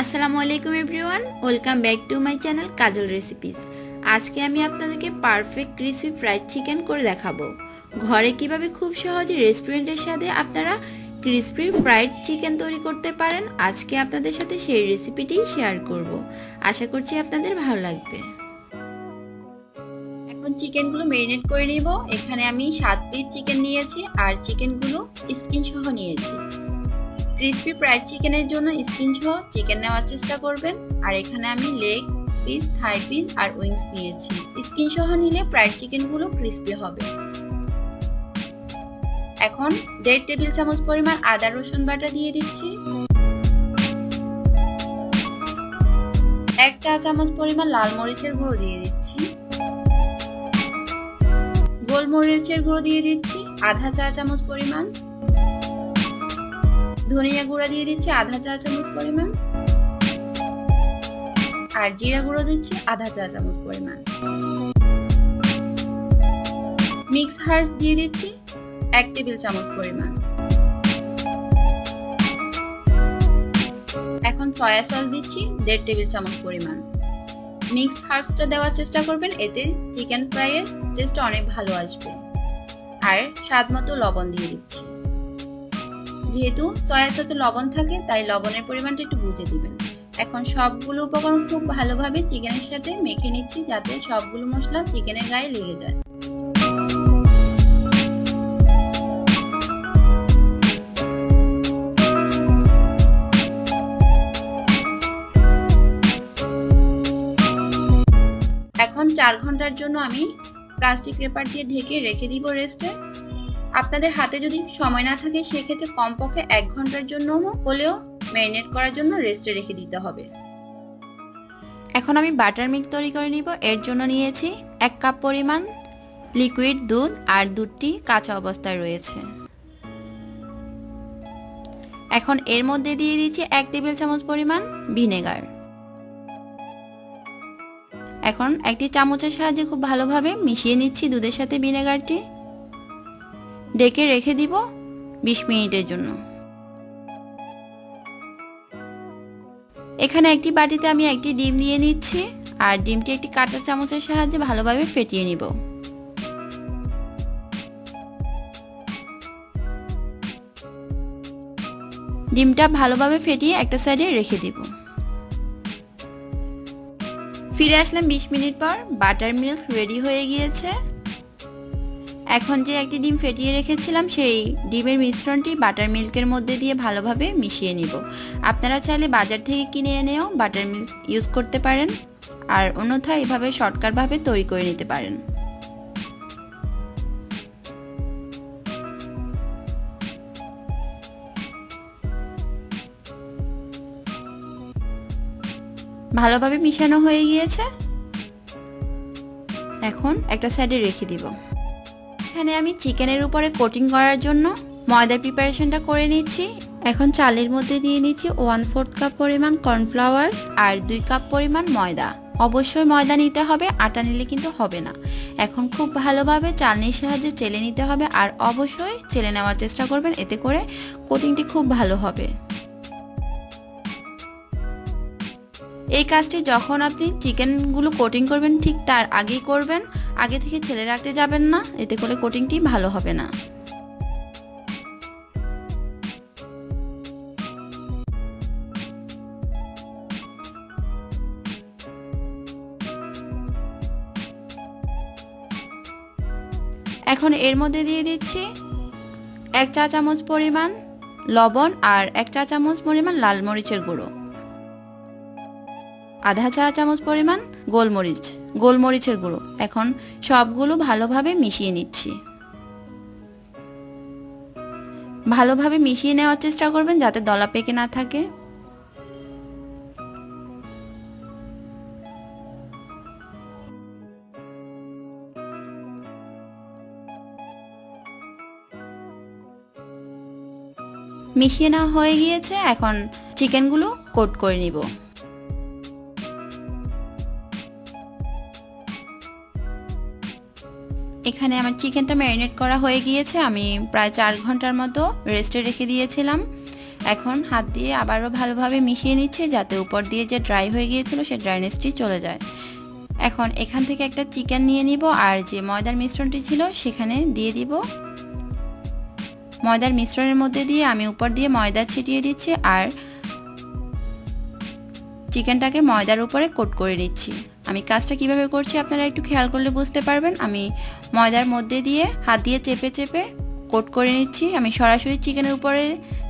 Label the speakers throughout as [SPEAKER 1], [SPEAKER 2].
[SPEAKER 1] আসসালামু আলাইকুম everyone, welcome back to my channel Kajal recipes. আজকে আমি আপনাদেরকে পারফেক্ট ক্রিসপি ফ্রাইড চিকেন করে দেখাবো। ঘরে কিভাবে খুব সহজে রেস্টুরেন্টের সাথে আপনারা ক্রিসপি ফ্রাইড চিকেন তৈরি করতে পারেন, আজকে আপনাদের সাথে সেই রেসিপিটি শেয়ার করব। আশা করছি আপনাদের ভালো লাগবে। এখন চিকেনগুলো ম্যারিনেট করে নিব। এখানে আমি 7 পিস চিকেন নিয়েছি আর চিকেনগুলো স্কিন সহ নিয়েছি। ক্রিসপি ফ্রাইড চিকেনের জন্য স্কিন সহ চিকেন নেওয়ার চেষ্টা করবেন। আর এখানে আমি লেগ পিস, থাই পিস আর উইংস নিয়েছি। স্কিন সহ নিলে ফ্রাইড চিকেনগুলো ক্রিসপি হবে। এখন 1.5 টেবিল চামচ পরিমাণ আদা রসুন বাটা দিয়ে দিচ্ছি। 1 চা চামচ পরিমাণ লাল মরিচের গুঁড়ো দিয়ে দিচ্ছি। গোলমরিচের গুঁড়ো দিয়ে দিচ্ছি আধা চা চামচ পরিমাণ। ধনিয়া গুঁড়া দিয়ে দিচ্ছি আধা চা চামচ পরিমাণ। আর জিরা গুঁড়ো দিচ্ছি আধা চা চামচ পরিমাণ। মিক্স হার্ব দিয়ে দিচ্ছি 1 টেবিল চামচ পরিমাণ। এখন সয়া সস দিচ্ছি 1.5 টেবিল চামচ পরিমাণ। মিক্স হার্বসটা দেওয়ার চেষ্টা করবেন, এতে চিকেন ফ্রাইয়ের টেস্ট অনেক ভালো আসবে। আর স্বাদ মতো লবণ দিয়ে দিচ্ছি। যেহেতু সয়া সসে লবণ থাকে তাই লবণের পরিমাণটা একটু বুঝে দিবেন। এখন সবগুলো উপকরণ খুব ভালোভাবে চিকেনের সাথে মেখে নিচ্ছি, যাতে সবগুলো মশলা চিকেনের গায়ে লেগে যায়। এখন 4 ঘন্টার জন্য আমি প্লাস্টিক রেপার দিয়ে ঢেকে রেখে দিব রেস্টে। আপনাদের হাতে যদি সময় না থাকে সেক্ষেত্রে কমপক্ষে 1 ঘন্টার জন্য হলেও ম্যারিনেট করার জন্য রেস্টে রেখে দিতে হবে। এখন আমি বাটার মিল্ক তৈরি করে নিব। এর জন্য নিয়েছি 1 কাপ পরিমাণ লিকুইড দুধ আর দুধটি কাঁচা অবস্থায় রয়েছে। এখন এর মধ্যে দিয়ে দিচ্ছি 1 টেবিল চামচ পরিমাণ ভিনেগার। এখন একটি চামচের সাহায্যে খুব ভালোভাবে মিশিয়ে নিচ্ছি দুধের সাথে ভিনেগারটি। ঢেকে রেখে দিব 20 মিনিটের জন্য। এখানে একটি বাটিতে আমি একটি ডিম নিয়ে নিচ্ছি আর ডিমটি একটি কাঁটা চামচের সাহায্যে ভালোভাবে ফেটিয়ে নিব। ডিমটা ভালোভাবে ফেটিয়ে একটা সাইডে রেখে দিব। ফিরে আসলাম 20 মিনিট পর। বাটার মিল্ক রেডি হয়ে গিয়েছে। এখন যে একটি ডিম ফেটিয়ে রেখেছিলাম সেই ডিমের মিশ্রণটি বাটার মিল্কের মধ্যে দিয়ে ভালোভাবে মিশিয়ে নিব। আপনারা চাইলে বাজার থেকে কিনে এনেও বাটার মিল্ক ইউজ করতে পারেন, আর অন্যথায় এভাবে শর্টকাটভাবে তৈরি করে নিতে পারেন। ভালোভাবে মিশানো হয়ে গিয়েছে। এখন একটা সাইডে রেখে দিব। এখানে আমি চিকেনের উপরে কোটিং করার জন্য ময়দার প্রিপারেশনটা করে নিচ্ছি। এখন চালের মধ্যে দিয়ে নিচ্ছি 1/4 কাপ পরিমাণ কর্নফ্লাওয়ার আর 2 কাপ পরিমাণ ময়দা। অবশ্যই ময়দা নিতে হবে, আটা নিলে কিন্তু হবে না। এখন খুব ভালোভাবে চালনির সাহায্যে চেলে নিতে হবে, আর অবশ্যই চেলে নেওয়ার চেষ্টা করবেন, এতে করে কোটিংটি খুব ভালো হবে। এই কাজটি যখন আপনি চিকেনগুলো কোটিং করবেন ঠিক তার আগেই করবেন, আগে থেকে ছেলে রাখতে যাবেন না, এতে করে কোটিংটি ভালো হবে না। এখন এর মধ্যে দিয়ে দিচ্ছি 1 চা চামচ পরিমাণ লবণ আর 1 চা চামচ পরিমাণ লাল মরিচের গুঁড়ো, আধা চা চামচ পরিমাণ গোলমরিচের গুঁড়ো। এখন সবগুলো ভালোভাবে মিশিয়ে নিচ্ছি। ভালোভাবে মিশিয়ে নেওয়ার চেষ্টা করবেন যাতে দলা পেকে না থাকে। মিশিয়ে নেওয়া হয়ে গিয়েছে। এখন চিকেনগুলো কোট করে নিব। এখানে আমার চিকেনটা ম্যারিনেট করা হয়ে গিয়েছে। আমি প্রায় 4 ঘন্টার মতো রেস্টে রেখে দিয়েছিলাম। এখন হাত দিয়ে আবারও ভালোভাবে মিশিয়ে নিচ্ছি যাতে উপর দিয়ে যে ড্রাই হয়ে গিয়েছিল সেই ড্রাইনেসটি চলে যায়। এখন এখান থেকে একটা চিকেন নিয়ে নিব আর যে ময়দার মিশ্রণটি ছিল সেখানে দিয়ে দিব। ময়দার মিশ্রণের মধ্যে দিয়ে আমি উপর দিয়ে ময়দা ছিটিয়ে দিচ্ছি আর চিকেনটাকে ময়দার উপরে কোট করে নিচ্ছি। আমি কাজটা কিভাবে করছি আপনারা একটু খেয়াল করলে বুঝতে পারবেন। আমি ময়দার মধ্যে দিয়ে হাত দিয়ে চেপে চেপে কোট করে নিচ্ছি। আমি সরাসরি চিকেনের উপরে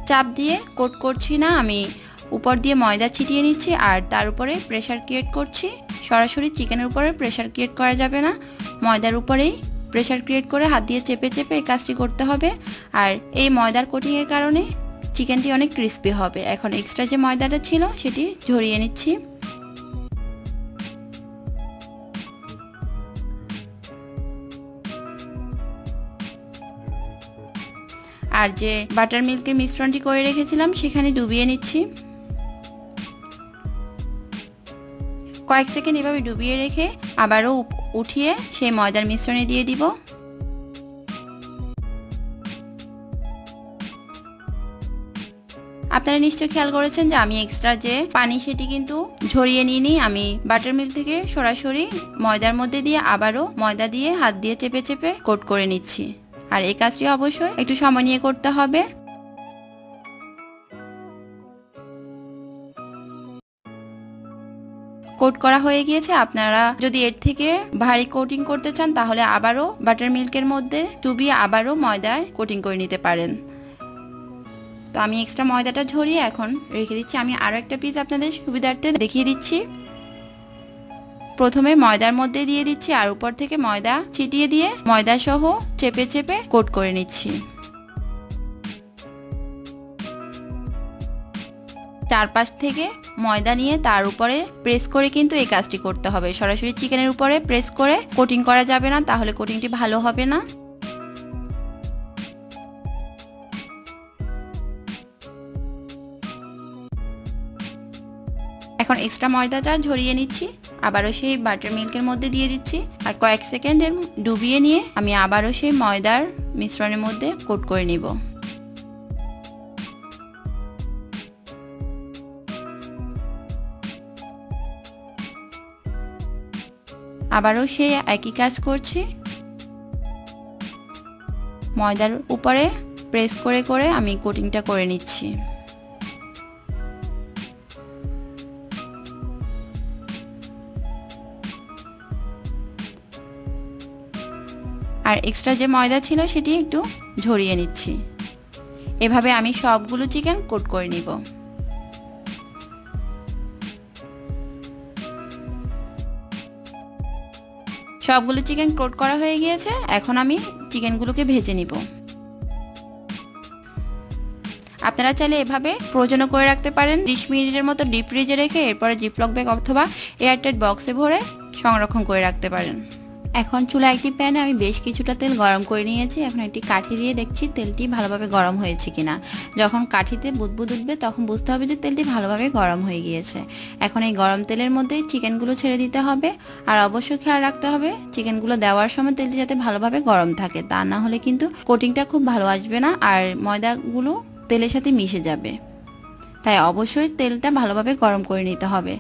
[SPEAKER 1] চাপ দিয়ে কোট করছি না, আমি উপর দিয়ে ময়দা ছিটিয়ে নিচ্ছি আর তার উপরে প্রেসার ক্রিয়েট করছি। সরাসরি চিকেনের উপরে প্রেসার ক্রিয়েট করা যাবে না, ময়দার উপরেই প্রেসার ক্রিয়েট করে হাত দিয়ে চেপে চেপে এই কাজটি করতে হবে। আর এই ময়দার কোটিংয়ের কারণে চিকেনটি অনেক ক্রিস্পি হবে। এখন এক্সট্রা যে ময়দাটা ছিল সেটি ঝরিয়ে নিচ্ছি। আর যে বাটার মিল্কের মিশ্রণটি করে রেখেছিলাম সেখানে ডুবিয়ে নিচ্ছি। কয়েক সেকেন্ড এভাবে ডুবিয়ে রেখে আবারও উঠিয়ে সেই ময়দার মিশ্রণে দিয়ে দিব। আপনারা নিশ্চয়ই খেয়াল করেছেন যে আমি এক্সট্রা যে পানি সেটি কিন্তু ঝরিয়ে নিইনি। আমি বাটার মিল্ক থেকে সরাসরি ময়দার মধ্যে দিয়ে আবারও ময়দা দিয়ে হাত দিয়ে চেপে চেপে কোট করে নিচ্ছি। আর এই কাজটি অবশ্যই একটু সময় নিয়ে করতে হবে। কোট করা হয়ে গিয়েছে। আপনারা যদি এর থেকে ভারী কোটিং করতে চান তাহলে আবারও বাটার মিল্কের মধ্যে ডুবিয়ে আবারও ময়দায় কোটিং করে নিতে পারেন। তো আমি এক্সট্রা ময়দাটা ঝরিয়ে এখন রেখে দিচ্ছি। আমি আরও একটা পিস আপনাদের সুবিধার্থে দেখিয়ে দিচ্ছি। প্রথমে ময়দার মধ্যে দিয়ে দিচ্ছি আর উপর থেকে ময়দা ছিটিয়ে দিয়ে ময়দা সহ চেপে চেপে কোট করে নিচ্ছি। চারপাশ থেকে ময়দা নিয়ে তার উপরে প্রেস করে কিন্তু এই কাজটি করতে হবে। সরাসরি চিকেনের উপরে প্রেস করে কোটিং করা যাবে না, তাহলে কোটিংটি ভালো হবে না। এখন এক্সট্রা ময়দাটা ঝরিয়ে নিচ্ছি, আবারও সেই বাটার মিল্কের মধ্যে দিয়ে দিচ্ছি আর কয়েক সেকেন্ডের ডুবিয়ে নিয়ে আমি আবারও সেই ময়দার মিশ্রণের মধ্যে কোট করে নিব। আবারও সেই একই কাজ করছি। ময়দার উপরে প্রেস করে করে আমি কোটিংটা করে নিচ্ছি। আর এক্সট্রা যে ময়দা ছিল সেটি একটু ঝরিয়ে নিচ্ছি। এভাবে আমি সবগুলো চিকেন কোট করে নিব। সবগুলো চিকেন কোট করা হয়ে গিয়েছে। এখন আমি চিকেনগুলোকে ভেজে নিব। আপনারা চাইলে এভাবে ফ্রোজেনও করে রাখতে পারেন 30 মিনিটের মতো ডিপ ফ্রিজে রেখে এরপরে জিপলক ব্যাগ অথবা এয়ারটাইট বক্সে ভরে সংরক্ষণ করে রাখতে পারেন। এখন চুলা একটি প্যানে আমি বেশ কিছুটা তেল গরম করে নিয়েছি। এখন একটি কাঠি দিয়ে দেখছি তেলটি ভালোভাবে গরম হয়েছে কিনা। যখন কাঠিতে বুদবুদ উঠবে তখন বুঝতে হবে যে তেলটি ভালোভাবে গরম হয়ে গিয়েছে। এখন এই গরম তেলের মধ্যেই চিকেনগুলো ছেড়ে দিতে হবে। আর অবশ্যই খেয়াল রাখতে হবে চিকেনগুলো দেওয়ার সময় তেলটি যাতে ভালোভাবে গরম থাকে, তা না হলে কিন্তু কোটিংটা খুব ভালো আসবে না আর ময়দাগুলো তেলের সাথে মিশে যাবে। তাই অবশ্যই তেলটা ভালোভাবে গরম করে নিতে হবে।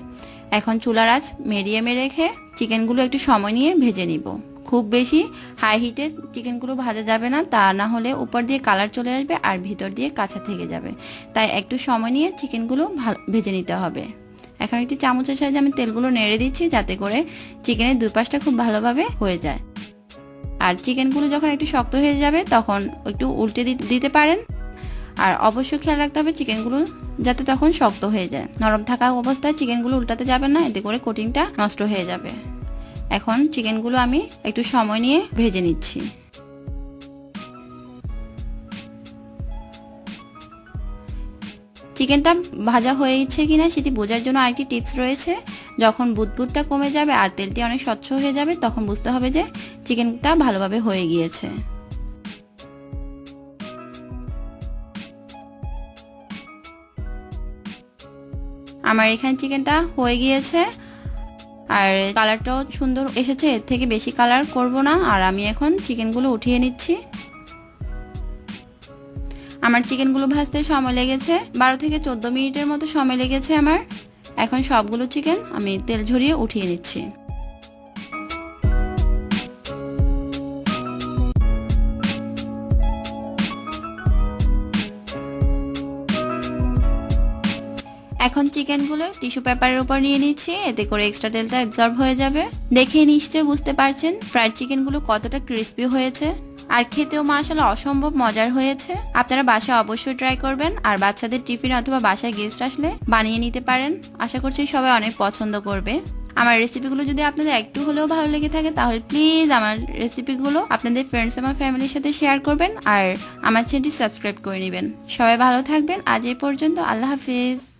[SPEAKER 1] এখন চুলার আঁচ মিডিয়ামে রেখে চিকেনগুলো একটু সময় নিয়ে ভেজে নিব। খুব বেশি হাই হিটে চিকেনগুলো ভাজা যাবে না, তা না হলে উপর দিয়ে কালার চলে আসবে আর ভিতর দিয়ে কাঁচা থেকে যাবে। তাই একটু সময় নিয়ে চিকেনগুলো ভেজে নিতে হবে। এখন একটি চামচের সাহায্যে আমি তেলগুলো নেড়ে দিচ্ছি যাতে করে চিকেনের দুই পাশটা খুব ভালোভাবে হয়ে যায়। আর চিকেনগুলো যখন একটু শক্ত হয়ে যাবে তখন একটু উল্টে দিতে পারেন। আর অবশ্যই খেয়াল রাখতে হবে চিকেনগুলো যাতে তখন শক্ত হয়ে যায়। নরম থাকা অবস্থায় চিকেনগুলো উল্টাতে যাবেন না, এতে করে কোটিংটা নষ্ট হয়ে যাবে। এখন চিকেনগুলো আমি একটু সময় নিয়ে ভেজে নিচ্ছি। চিকেনটা ভাজা হয়েছে কিনা সেটি বোঝার জন্য আরেকটি টিপস রয়েছে। যখন বুদবুদটা কমে যাবে আর তেলটি অনেক স্বচ্ছ হয়ে যাবে তখন বুঝতে হবে যে চিকেনটা ভালোভাবে হয়ে গিয়েছে। আমার এখানে চিকেনটা হয়ে গিয়েছে আর কালারটাও সুন্দর এসেছে। এর থেকে বেশি কালার করব না। আর আমি এখন চিকেনগুলো উঠিয়ে নিচ্ছি। আমার চিকেনগুলো ভাজতে সময় লেগেছে 12 থেকে 14 মিনিটের মতো সময় লেগেছে আমার। এখন সবগুলো চিকেন আমি তেল ঝরিয়ে উঠিয়ে নিচ্ছি। এখন চিকেনগুলো টিস্যু পেপারের উপর নিয়ে নিচ্ছি, এতে করে এক্সট্রা তেলটা অ্যাবজর্ব হয়ে যাবে। দেখে নিশ্চয়ই বুঝতে পারছেন ফ্রাইড চিকেনগুলো কতটা ক্রিস্পি হয়েছে, আর খেতেও মাশাআল্লাহ অসম্ভব মজার হয়েছে। আপনারা বাসায় অবশ্যই ট্রাই করবেন, আর বাচ্চাদের টিফিন অথবা বাসায় গেস্ট আসলে বানিয়ে নিতে পারেন। আশা করছি সবাই অনেক পছন্দ করবে। আমার রেসিপিগুলো যদি আপনাদের একটু হলেও ভালো লেগে থাকে তাহলে প্লিজ আমার রেসিপিগুলো আপনাদের ফ্রেন্ডস এবং ফ্যামিলির সাথে শেয়ার করবেন, আর আমার চ্যানেলটি সাবস্ক্রাইব করে নেবেন। সবাই ভালো থাকবেন। আজ এই পর্যন্ত, আল্লাহ হাফিজ।